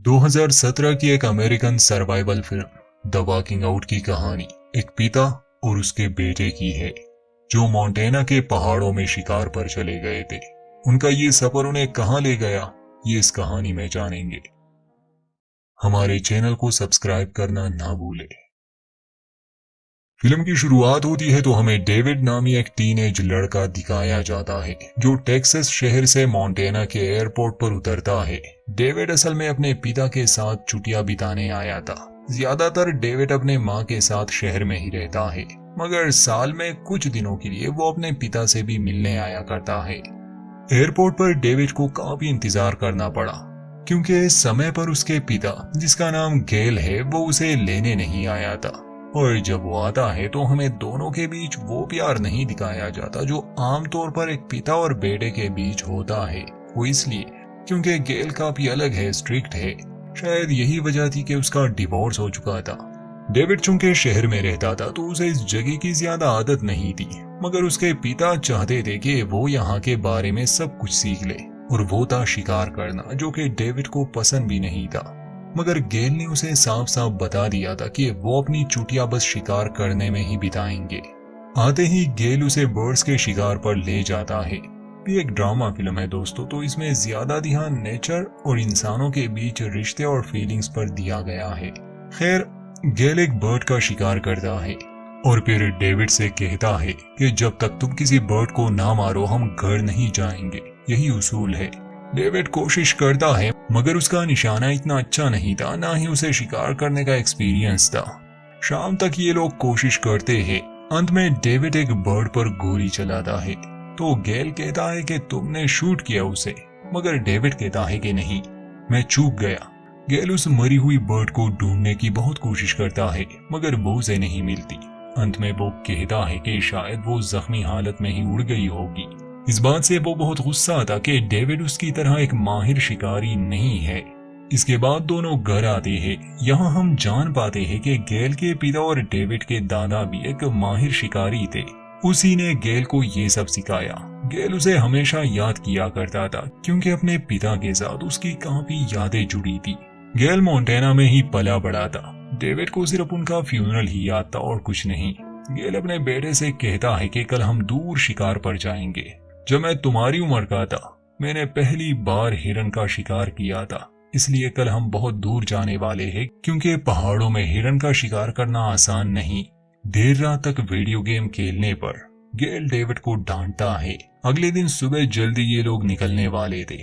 2017 की एक American survival film the walking out की कहानी एक पिता और उसके बेटे की है जो मोंटेना के पहाड़ों में शिकार पर चले गए थे। उनका ये सफर उन्हें कहां ले गया, ये इस कहानी में जानेंगे। हमारे चैनल को सब्सक्राइब करना ना भूलें। फिल्म की शुरुआत होती है तो हमें डेविड नामी एक टीनेज लड़का दिखाया जाता है जो टेक्सास शहर से मोंटेना के एयरपोर्ट पर उतरता है। डेविड असल में अपने पिता के साथ छुट्टियां बिताने आया था। ज्यादातर डेविड अपने माँ के साथ शहर में ही रहता है, मगर साल में कुछ दिनों के लिए वो अपने पिता से भी मिलने आया करता है। एयरपोर्ट पर डेविड को काफी इंतजार करना पड़ा क्योंकि इस समय पर उसके पिता, जिसका नाम गेल है, वो उसे लेने नहीं आया था। और जब वो आता है तो हमें दोनों के बीच वो प्यार नहीं दिखाया जाता जो आमतौर पर एक पिता और बेटे के बीच होता है। वो इसलिए क्योंकि गेल काफी अलग है, स्ट्रिक्ट है। शायद यही वजह थी कि उसका डिवोर्स हो चुका था। डेविड चूंकि शहर में रहता था तो उसे इस जगह की ज्यादा आदत नहीं थी, मगर उसके पिता चाहते थे कि वो यहाँ के बारे में सब कुछ सीख ले, और वो था शिकार करना, जो कि डेविड को पसंद भी नहीं था। मगर गेल ने उसे साफ साफ बता दिया था कि वो अपनी छुट्टियां बस शिकार करने में ही बिताएंगे। आते ही गेल उसे बर्ड्स के शिकार पर ले जाता है। ये एक ड्रामा फिल्म है दोस्तों, तो इसमें ज्यादा ध्यान नेचर और इंसानों के बीच रिश्ते और फीलिंग्स पर दिया गया है। खैर, गेल एक बर्ड का शिकार करता है और फिर डेविड से कहता है कि जब तक तुम किसी बर्ड को ना मारो हम घर नहीं जाएंगे, यही उसूल है। डेविड कोशिश करता है मगर उसका निशाना इतना अच्छा नहीं था, ना ही उसे शिकार करने का एक्सपीरियंस था। शाम तक ये लोग कोशिश करते हैं। अंत में डेविड एक बर्ड पर गोली चलाता है तो गेल कहता है कि तुमने शूट किया उसे, मगर डेविड कहता है कि नहीं, मैं चूक गया। गेल उस मरी हुई बर्ड को ढूंढने की बहुत कोशिश करता है मगर वो उसे नहीं मिलती। अंत में वो कहता है कि शायद वो जख्मी हालत में ही उड़ गई होगी। इस बात से वो बहुत गुस्सा था कि डेविड उसकी तरह एक माहिर शिकारी नहीं है। इसके बाद दोनों घर आते हैं। यहाँ हम जान पाते हैं कि गेल के पिता और डेविड के दादा भी एक माहिर शिकारी थे। उसी ने गेल को ये सब सिखाया। गेल उसे हमेशा याद किया करता था क्योंकि अपने पिता के साथ उसकी काफी यादें जुड़ी थी। गेल मोंटेना में ही पला बड़ा था। डेविड को सिर्फ उनका फ्यूनरल ही याद था और कुछ नहीं। गेल अपने बेटे से कहता है कि कल हम दूर शिकार पर जाएंगे। जब मैं तुम्हारी उम्र का था मैंने पहली बार हिरन का शिकार किया था, इसलिए कल हम बहुत दूर जाने वाले हैं क्योंकि पहाड़ों में हिरन का शिकार करना आसान नहीं। देर रात तक वीडियो गेम खेलने पर गेल डेविड को डांटता है। अगले दिन सुबह जल्दी ये लोग निकलने वाले थे।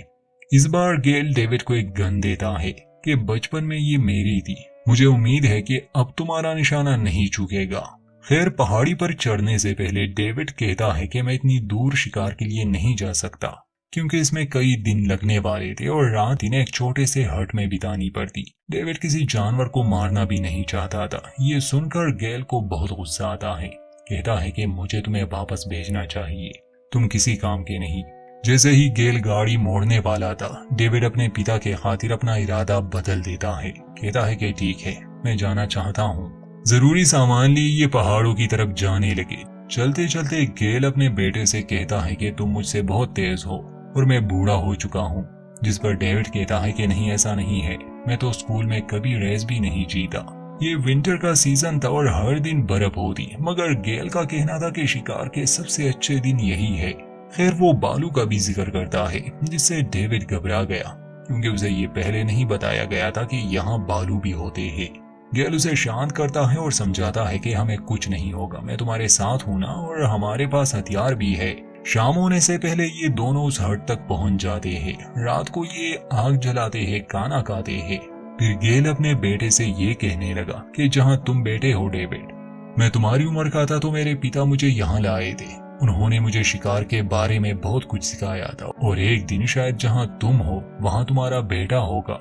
इस बार गेल डेविड को एक गन देता है कि बचपन में ये मेरी थी, मुझे उम्मीद है कि अब तुम्हारा निशाना नहीं चूकेगा। खैर, पहाड़ी पर चढ़ने से पहले डेविड कहता है कि मैं इतनी दूर शिकार के लिए नहीं जा सकता क्योंकि इसमें कई दिन लगने वाले थे और रात इन्हें एक छोटे से हट में बितानी पड़ती। डेविड किसी जानवर को मारना भी नहीं चाहता था। ये सुनकर गेल को बहुत गुस्सा आता है। कहता है कि मुझे तुम्हें वापस भेजना चाहिए, तुम किसी काम के नहीं। जैसे ही गेल गाड़ी मोड़ने वाला था, डेविड अपने पिता के खातिर अपना इरादा बदल देता है। कहता है कि ठीक है, मैं जाना चाहता हूँ। जरूरी सामान लिए ये पहाड़ों की तरफ जाने लगे। चलते चलते गेल अपने बेटे से कहता है कि तुम मुझसे बहुत तेज हो और मैं बूढ़ा हो चुका हूँ। जिस पर डेविड कहता है कि नहीं, ऐसा नहीं है, मैं तो स्कूल में कभी रेस भी नहीं जीता। ये विंटर का सीजन था और हर दिन बर्फ होती, मगर गेल का कहना था कि शिकार के सबसे अच्छे दिन यही है। खैर, वो बालू का भी जिक्र करता है जिससे डेविड घबरा गया क्योंकि उसे ये पहले नहीं बताया गया था कि यहाँ बालू भी होते हैं। गेल उसे शांत करता है और समझाता है कि हमें कुछ नहीं होगा, मैं तुम्हारे साथ हूं ना, और हमारे पास हथियार भी है। शाम होने से पहले ये दोनों उस हट तक पहुंच जाते हैं। रात को ये आग जलाते हैं, खाना खाते हैं। फिर गेल अपने बेटे से ये कहने लगा कि जहां तुम बैठे हो डेविड, मैं तुम्हारी उम्र का था तो मेरे पिता मुझे यहाँ लाए थे। उन्होंने मुझे शिकार के बारे में बहुत कुछ सिखाया था और एक दिन शायद जहाँ तुम हो वहाँ तुम्हारा बेटा होगा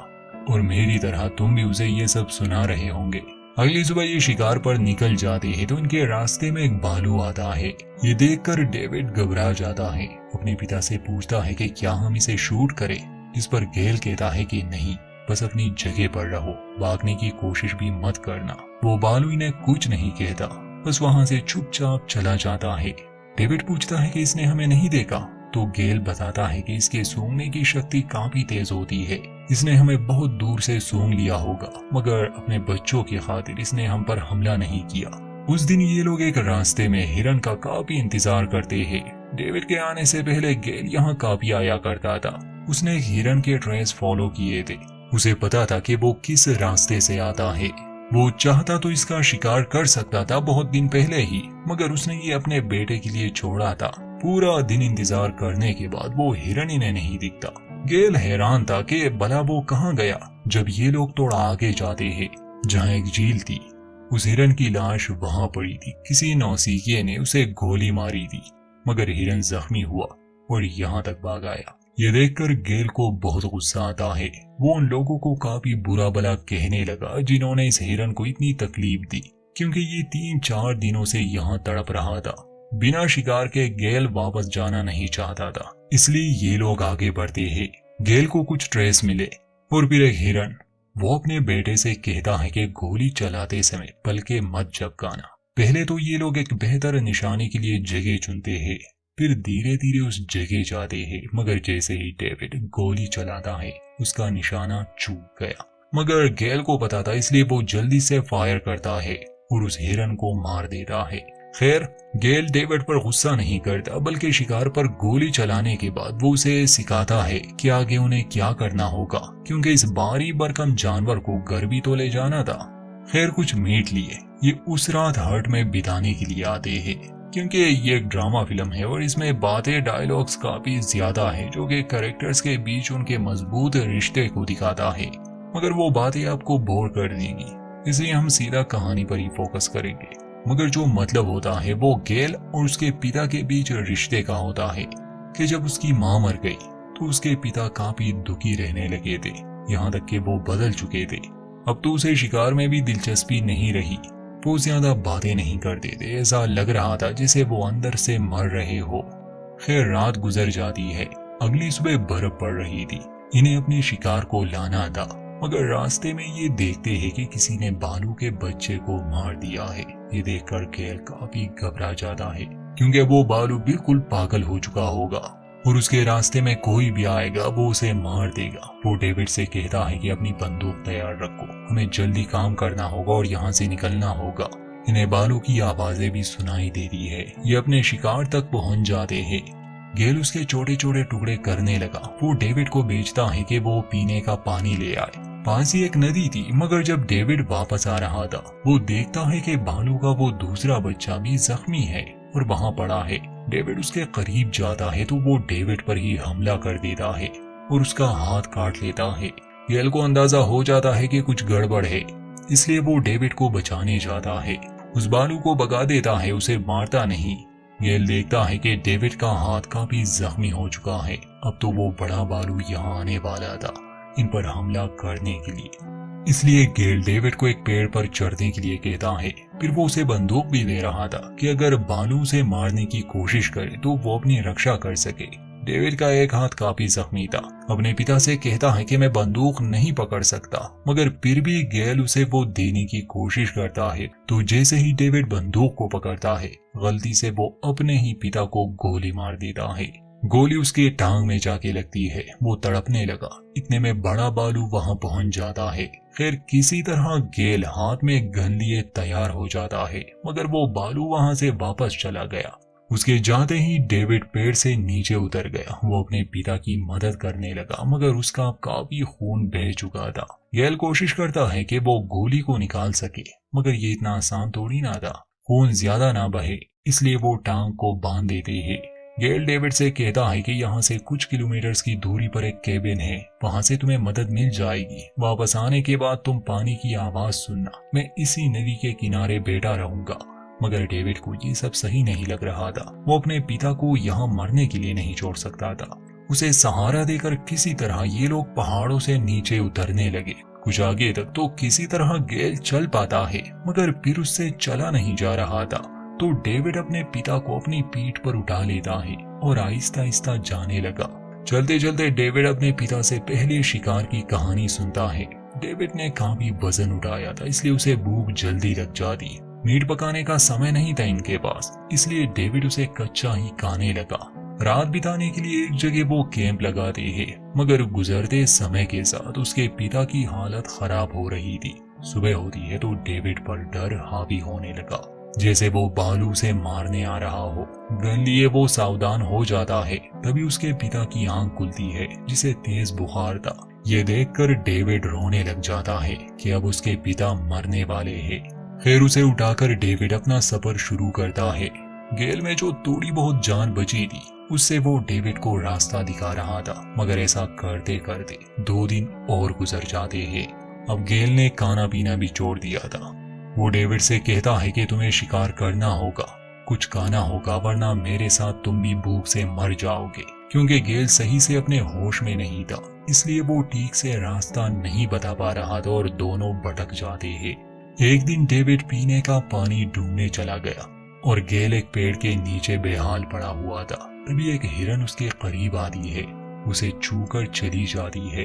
और मेरी तरह तुम भी उसे ये सब सुना रहे होंगे। अगली सुबह ये शिकार पर निकल जाते हैं तो इनके रास्ते में एक भालू आता है। ये देखकर डेविड घबरा जाता है। अपने पिता से पूछता है कि क्या हम इसे शूट करें, जिस पर गेल कहता है कि नहीं, बस अपनी जगह पर रहो, भागने की कोशिश भी मत करना। वो भालू इन्हें कुछ नहीं कहता, बस वहां से चुपचाप चला जाता है। डेविड पूछता है कि इसने हमें नहीं देखा तो गेल बताता है कि इसके सूंघने की शक्ति काफी तेज होती है, इसने हमें बहुत दूर से सूंघ लिया होगा, मगर अपने बच्चों की खातिर इसने हम पर हमला नहीं किया। उस दिन ये लोग एक रास्ते में हिरन का काफी इंतजार करते हैं। डेविड के आने से पहले गेल यहाँ काफी आया करता था। उसने एक हिरन के ट्रेस फॉलो किए थे। उसे पता था कि वो किस रास्ते से आता है। वो चाहता तो इसका शिकार कर सकता था बहुत दिन पहले ही, मगर उसने ये अपने बेटे के लिए छोड़ा था। पूरा दिन इंतजार करने के बाद वो हिरन इन्हें नहीं दिखता। गेल हैरान था कि भला वो कहाँ गया। जब ये लोग थोड़ा आगे जाते हैं जहाँ एक झील थी, उस हिरन की लाश वहां पड़ी थी। किसी नौसिखिए ने उसे गोली मारी थी, मगर हिरन जख्मी हुआ और यहाँ तक भाग आया। ये देखकर गेल को बहुत गुस्सा आता है। वो उन लोगों को काफी बुरा भला कहने लगा जिन्होंने इस हिरन को इतनी तकलीफ दी, क्योंकि ये 3-4 दिनों से यहाँ तड़प रहा था। बिना शिकार के गेल वापस जाना नहीं चाहता था, इसलिए ये लोग आगे बढ़ते हैं। गेल को कुछ ट्रेस मिले और फिर एक हिरन। वो अपने बेटे से कहता है कि गोली चलाते समय पलके मत झपकाना। पहले तो ये लोग एक बेहतर निशाने के लिए जगह चुनते हैं, फिर धीरे धीरे उस जगह जाते हैं, मगर जैसे ही डेविड गोली चलाता है उसका निशाना चूक गया। मगर गेल को पता था, इसलिए वो जल्दी से फायर करता है और उस हिरन को मार देता है। खैर, गेल डेविड पर गुस्सा नहीं करता, बल्कि शिकार पर गोली चलाने के बाद वो उसे सिखाता है कि आगे उन्हें क्या करना होगा, क्योंकि इस भारी भरकम जानवर को घर भी तो ले जाना था। खैर, कुछ मीट लिए ये उस रात हट में बिताने के लिए आते हैं, क्योंकि ये एक ड्रामा फिल्म है और इसमें बातें डायलॉग्स काफी ज्यादा है, जो कि कैरेक्टर्स के बीच उनके मजबूत रिश्ते को दिखाता है। मगर वो बातें आपको बोर कर देंगी, इसलिए हम सीधा कहानी पर ही फोकस करेंगे। मगर जो मतलब होता है वो गेल और उसके पिता के बीच रिश्ते का होता है कि जब उसकी माँ मर गई तो उसके पिता काफी दुखी रहने लगे थे, यहाँ तक कि वो बदल चुके थे। अब तो उसे शिकार में भी दिलचस्पी नहीं रही। वो ज्यादा बातें नहीं करते थे, ऐसा लग रहा था जैसे वो अंदर से मर रहे हो। खैर, रात गुजर जाती है। अगली सुबह बर्फ पड़ रही थी। इन्हें अपने शिकार को लाना था, मगर रास्ते में ये देखते हैं कि किसी ने बालू के बच्चे को मार दिया है। ये देखकर गेल काफी घबरा जाता है, क्योंकि वो बालू बिल्कुल पागल हो चुका होगा और उसके रास्ते में कोई भी आएगा वो उसे मार देगा। वो डेविड से कहता है कि अपनी बंदूक तैयार रखो, हमें जल्दी काम करना होगा और यहाँ से निकलना होगा। इन्हें बालू की आवाजें भी सुनाई दे रही है। ये अपने शिकार तक पहुंच जाते हैं। गेल उसके छोटे छोटे टुकड़े करने लगा। वो डेविड को बेचता है कि वो पीने का पानी ले आए। पास ही एक नदी थी, मगर जब डेविड वापस आ रहा था वो देखता है कि बालू का वो दूसरा बच्चा भी जख्मी है और वहाँ पड़ा है। डेविड उसके करीब जाता है तो वो डेविड पर ही हमला कर देता है और उसका हाथ काट लेता है। गेल को अंदाजा हो जाता है कि कुछ गड़बड़ है, इसलिए वो डेविड को बचाने जाता है। उस बालू को भगा देता है, उसे मारता नहीं। गेल देखता है कि डेविड का हाथ काफी जख्मी हो चुका है। अब तो वो बड़ा बालू यहाँ आने वाला था इन पर हमला करने के लिए, इसलिए गेल डेविड को एक पेड़ पर चढ़ने के लिए कहता है। फिर वो उसे बंदूक भी दे रहा था कि अगर बालू से मारने की कोशिश करे तो वो अपनी रक्षा कर सके। डेविड का एक हाथ काफी जख्मी था। अपने पिता से कहता है कि मैं बंदूक नहीं पकड़ सकता, मगर फिर भी गेल उसे वो देने की कोशिश करता है। तो जैसे ही डेविड बंदूक को पकड़ता है, गलती से वो अपने ही पिता को गोली मार देता है। गोली उसके टांग में जाके लगती है। वो तड़पने लगा। इतने में बड़ा बालू वहां पहुंच जाता है। खैर, किसी तरह गेल हाथ में गन लिए तैयार हो जाता है, मगर वो बालू वहां से वापस चला गया। उसके जाते ही डेविड पेड़ से नीचे उतर गया। वो अपने पिता की मदद करने लगा, मगर उसका काफी खून बह चुका था। गेल कोशिश करता है कि वो गोली को निकाल सके, मगर ये इतना आसान थोड़ी ना था। खून ज्यादा ना बहे, इसलिए वो टांग को बांध देते हैं। गेल डेविड से कहता है कि यहाँ से कुछ किलोमीटर्स की दूरी पर एक केबिन है, वहाँ से तुम्हें मदद मिल जाएगी। वापस आने के बाद तुम पानी की आवाज सुनना। मैं इसी नदी के किनारे बैठा रहूंगा। मगर डेविड को ये सब सही नहीं लग रहा था। वो अपने पिता को यहाँ मरने के लिए नहीं छोड़ सकता था। उसे सहारा देकर किसी तरह ये लोग पहाड़ों से नीचे उतरने लगे। कुछ आगे तक तो किसी तरह गेल चल पाता है, मगर फिर उससे चला नहीं जा रहा था। तो डेविड अपने पिता को अपनी पीठ पर उठा लेता है और आहिस्ता आहिस्ता जाने लगा। चलते चलते डेविड अपने पिता से पहले शिकार की कहानी सुनता है। डेविड ने काफी वजन उठाया था, इसलिए उसे भूख जल्दी लग जाती। मीट पकाने का समय नहीं था इनके पास, इसलिए डेविड उसे कच्चा ही खाने लगा। रात बिताने के लिए एक जगह वो कैंप लगाते हैं, मगर गुजरते समय के साथ उसके पिता की हालत खराब हो रही थी। सुबह होती है तो डेविड पर डर हावी होने लगा, जैसे वो भालू से मारने आ रहा हो। गन लिए वो सावधान हो जाता है। तभी उसके पिता की आंख खुलती है, जिसे तेज बुखार था। ये देखकर डेविड रोने लग जाता है कि अब उसके पिता मरने वाले हैं। खैर, उसे उठाकर डेविड अपना सफर शुरू करता है। गेल में जो थोड़ी बहुत जान बची थी, उससे वो डेविड को रास्ता दिखा रहा था, मगर ऐसा करते करते 2 दिन और गुजर जाते हैं। अब गेल ने खाना पीना भी छोड़ दिया था। वो डेविड से कहता है कि तुम्हें शिकार करना होगा, कुछ खाना होगा, वरना मेरे साथ तुम भी भूख से मर जाओगे। क्योंकि गेल सही से अपने होश में नहीं था, इसलिए वो ठीक से रास्ता नहीं बता पा रहा था और दोनों भटक जाते हैं। एक दिन डेविड पीने का पानी ढूंढने चला गया और गेल एक पेड़ के नीचे बेहाल पड़ा हुआ था। तभी एक हिरन उसके करीब आती है, उसे छूकर चली जाती है।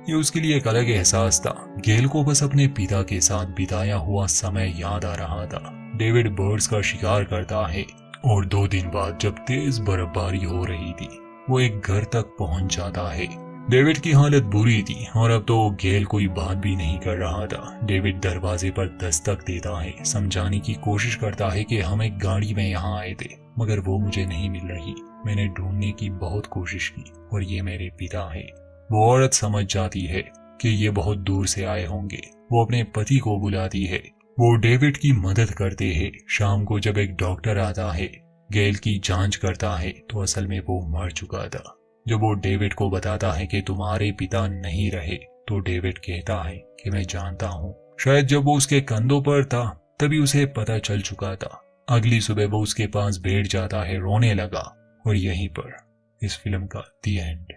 ये उसके लिए एक अलग एहसास था। गेल को बस अपने पिता के साथ बिताया हुआ समय याद आ रहा था। डेविड बर्ड्स का शिकार करता है और 2 दिन बाद जब तेज बर्फबारी हो रही थी, वो एक घर तक पहुंच जाता है। डेविड की हालत बुरी थी और अब तो गेल कोई बात भी नहीं कर रहा था। डेविड दरवाजे पर दस्तक देता है, समझाने की कोशिश करता है कि हम एक गाड़ी में यहाँ आए थे, मगर वो मुझे नहीं मिल रही। मैंने ढूंढने की बहुत कोशिश की और ये मेरे पिता है। वो औरत समझ जाती है कि ये बहुत दूर से आए होंगे। वो अपने पति को बुलाती है। वो डेविड की मदद करते हैं। शाम को जब एक डॉक्टर आता है, गेल की जांच करता है, तो असल में वो मर चुका था। जब वो डेविड को बताता है कि तुम्हारे पिता नहीं रहे, तो डेविड कहता है कि मैं जानता हूँ। शायद जब वो उसके कंधों पर था तभी उसे पता चल चुका था। अगली सुबह वो उसके पास बैठ जाता है, रोने लगा। और यहीं पर इस फिल्म का दी एंड।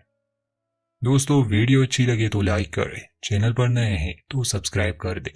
दोस्तों, वीडियो अच्छी लगे तो लाइक करें, चैनल पर नए हैं तो सब्सक्राइब कर दें।